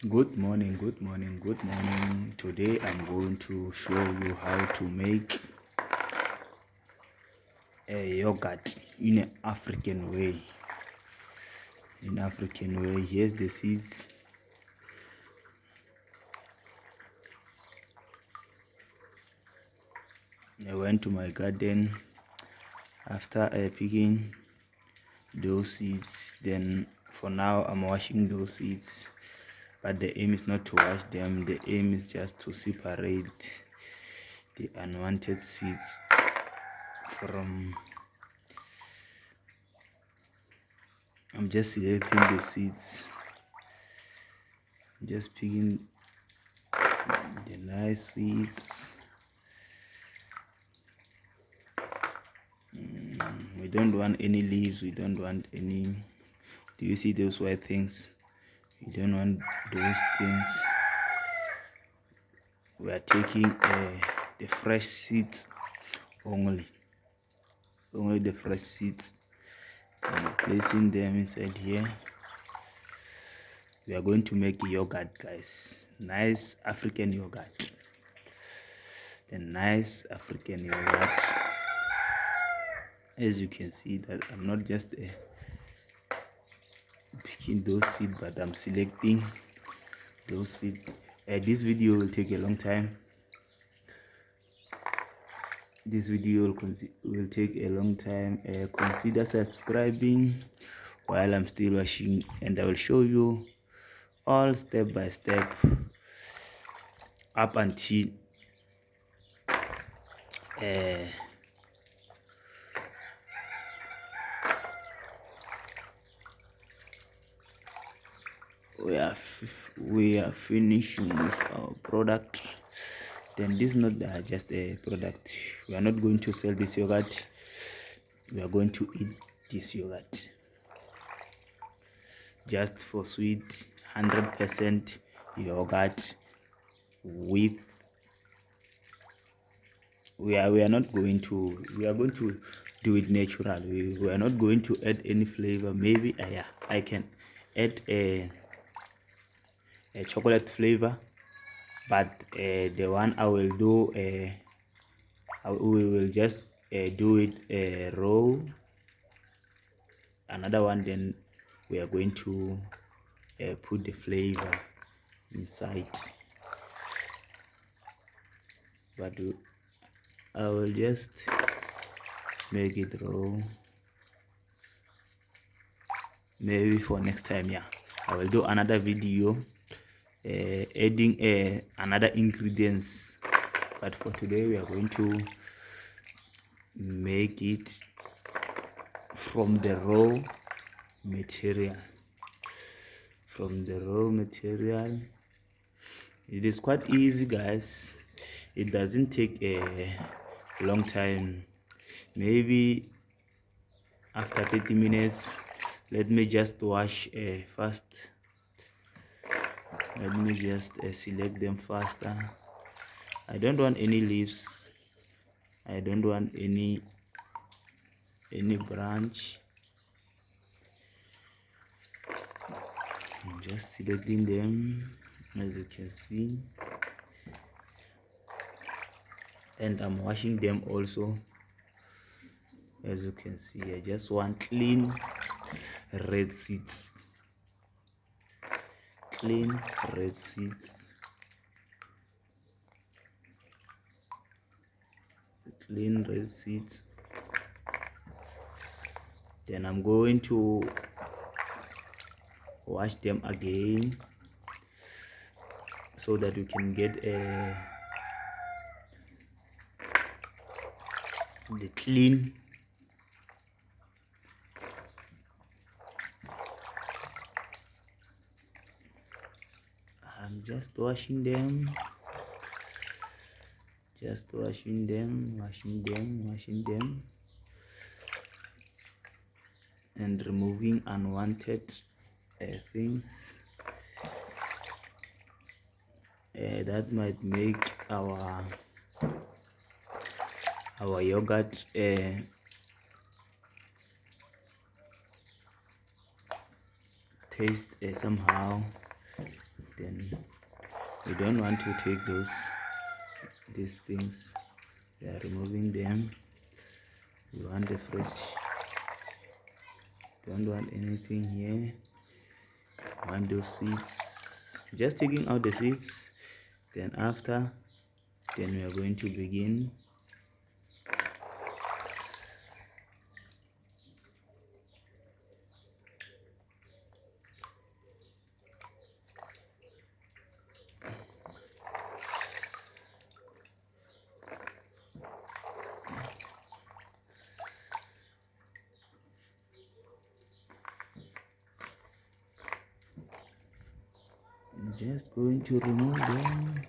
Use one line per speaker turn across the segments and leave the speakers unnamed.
Good morning, good morning, good morning. Today I'm going to show you how to make a yogurt in an African way. Here's the seeds. I went to my garden after picking those seeds. Then for now I'm washing those seeds, but the aim is not to wash them. The aim is just to separate the unwanted seeds from. I'm just selecting the seeds, just picking the nice seeds. We don't want any leaves, we don't want any. Do you see those white things? We don't want those things. We are taking the fresh seeds only the fresh seeds, and placing them inside here. We are going to make yogurt, guys. Nice African yogurt. The nice African yogurt. As you can see, that I'm not just picking those seeds, but I'm selecting those seeds. This video will take a long time. Consider subscribing while I'm still washing, and I will show you all step by step up until we are finishing with our product. Then this is not just a product. We are not going to sell this yogurt. We are going to eat this yogurt just for sweet. 100% yogurt with we are going to do it natural. We are not going to add any flavor. Maybe I can add a chocolate flavor, but the one I will do we will just do it raw. Another one, then we are going to put the flavor inside, but I will just make it raw. Maybe for next time, I will do another video adding another ingredients, but for today we are going to make it from the raw material. It is quite easy, guys. It doesn't take a long time. Maybe after 30 minutes. Let me just wash first. Let me just select them faster. I don't want any leaves. I don't want any branch. I'm just selecting them, as you can see, and I'm washing them also. As you can see, I just want clean red seeds. Then I'm going to wash them again so that we can get the clean. I'm just washing them, and removing unwanted things that might make our yogurt taste somehow. then we don't want to take these things. We are removing them. We want the fresh, don't want anything here. Want those seeds, just taking out the seeds. Then after, then we are going to begin just going to remove them.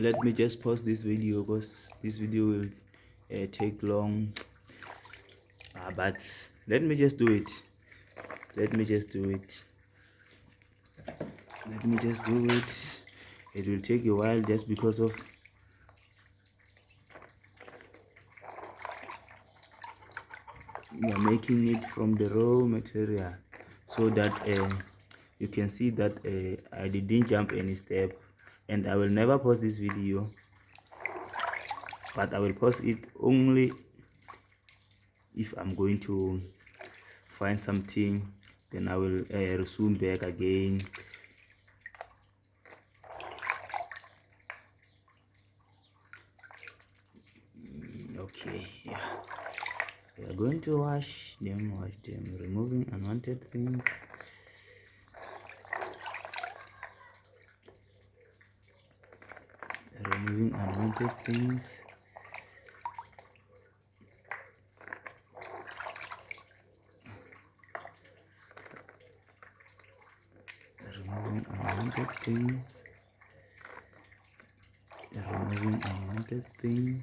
Let me just pause this video because this video will take long, but let me just do it. Let me just do it. It will take a while just because of we are making it from the raw material, so that you can see that I didn't jump any step. And I will never post this video, but I will post it only if I'm going to find something. Then I will resume back again. Okay, yeah, we are going to wash them, removing unwanted things. Removing unwanted things. Removing unwanted things. Removing unwanted things.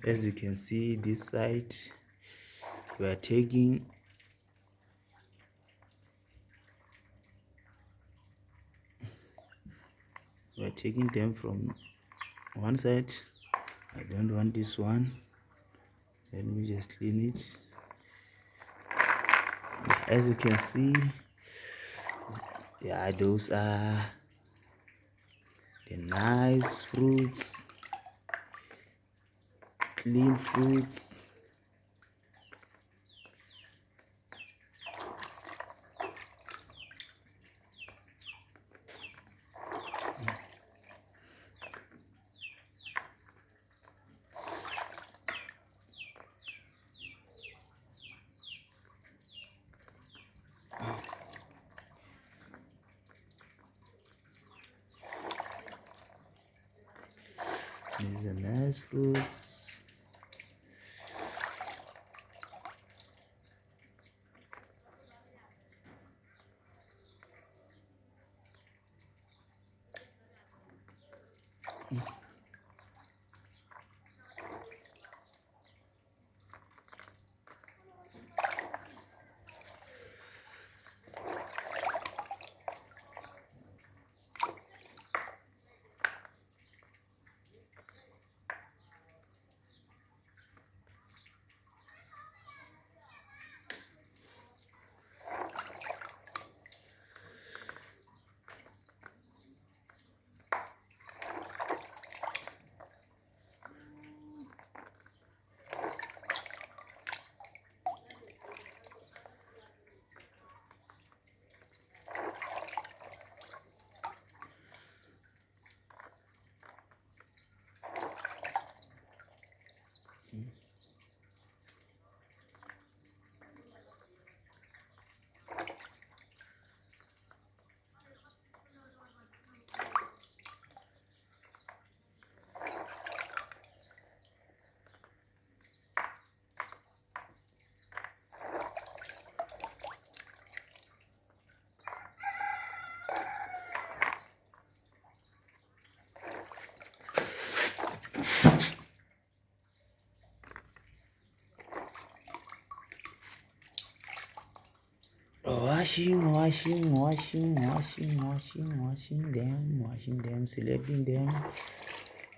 As you can see, this side we are taking them from one side. I don't want this one. Let me just clean it. As you can see, yeah, those are the nice fruits, clean fruits. These are nice fruits.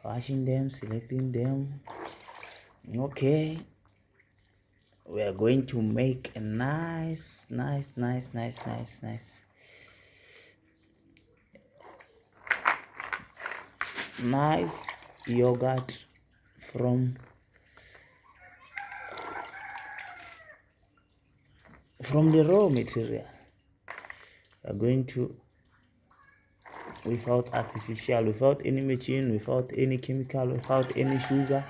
Washing them, selecting them. Okay, we are going to make a nice yogurt from the raw material. We are going to, without artificial, without any machine, without any chemical, without any sugar,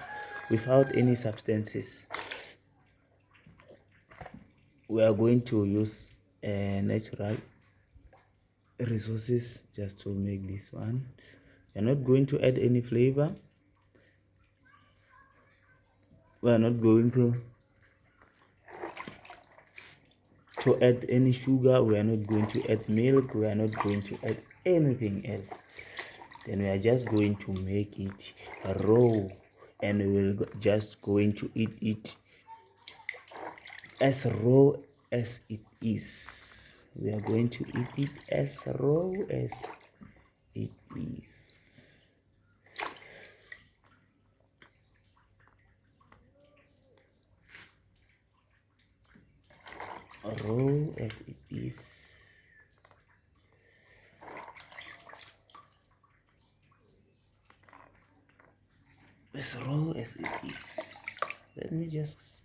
without any substances. We are going to use natural resources just to make this one. We are not going to add any flavor. We are not going to add any sugar. We are not going to add milk. We are not going to add anything else. Then we are just going to make it raw, and we will just going to eat it as raw as it is. We are going to eat it as raw as it is. Raw as it is. As raw as it is. Let me just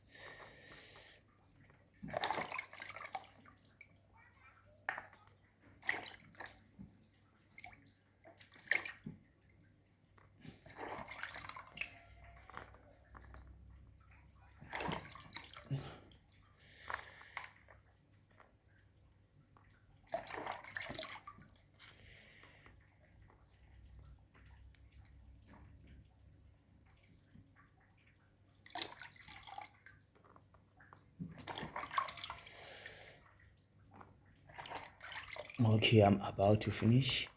okay, I'm about to finish.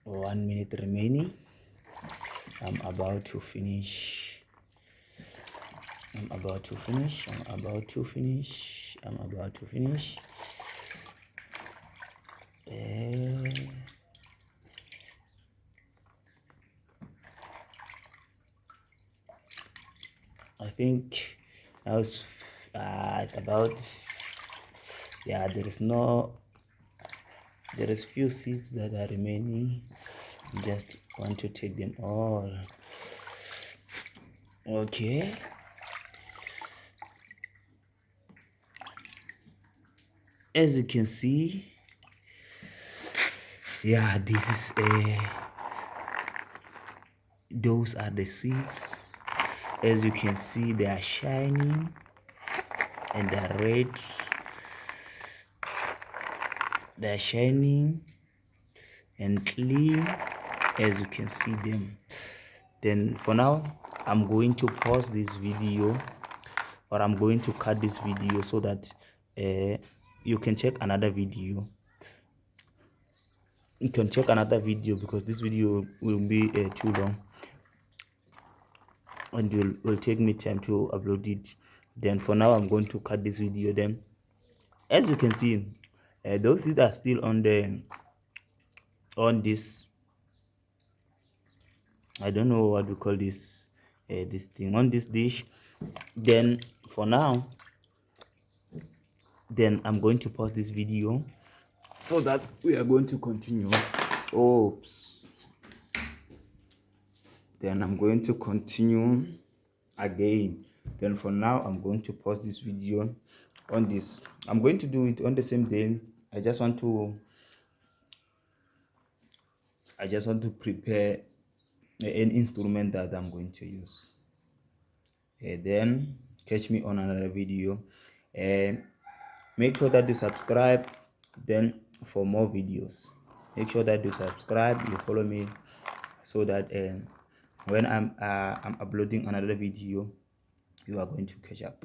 1 minute remaining. I'm about to finish. I think now it's about, yeah, there is few seeds that are remaining. Just want to take them all. Okay, as you can see, yeah, this is those are the seeds. As you can see, they are shining and they are red. They are shining and clean, as you can see them. Then for now, I'm going to pause this video, or I'm going to cut this video so that you can check another video. You can check another video because this video will be too long, and it will take me time to upload it. Then for now, I'm going to cut this video. Then as you can see, those seeds are still on this, I don't know what we call this this thing, on this dish. Then for now, then I'm going to pause this video so that we are going to continue. Oops. Then I'm going to continue again. Then for now, I'm going to pause this video on this. I'm going to do it on the same day. I just want to prepare an instrument that I'm going to use. Then catch me on another video, and make sure that you subscribe then for more videos. Make sure that you subscribe, you follow me, so that when I'm uploading another video, you are going to catch up.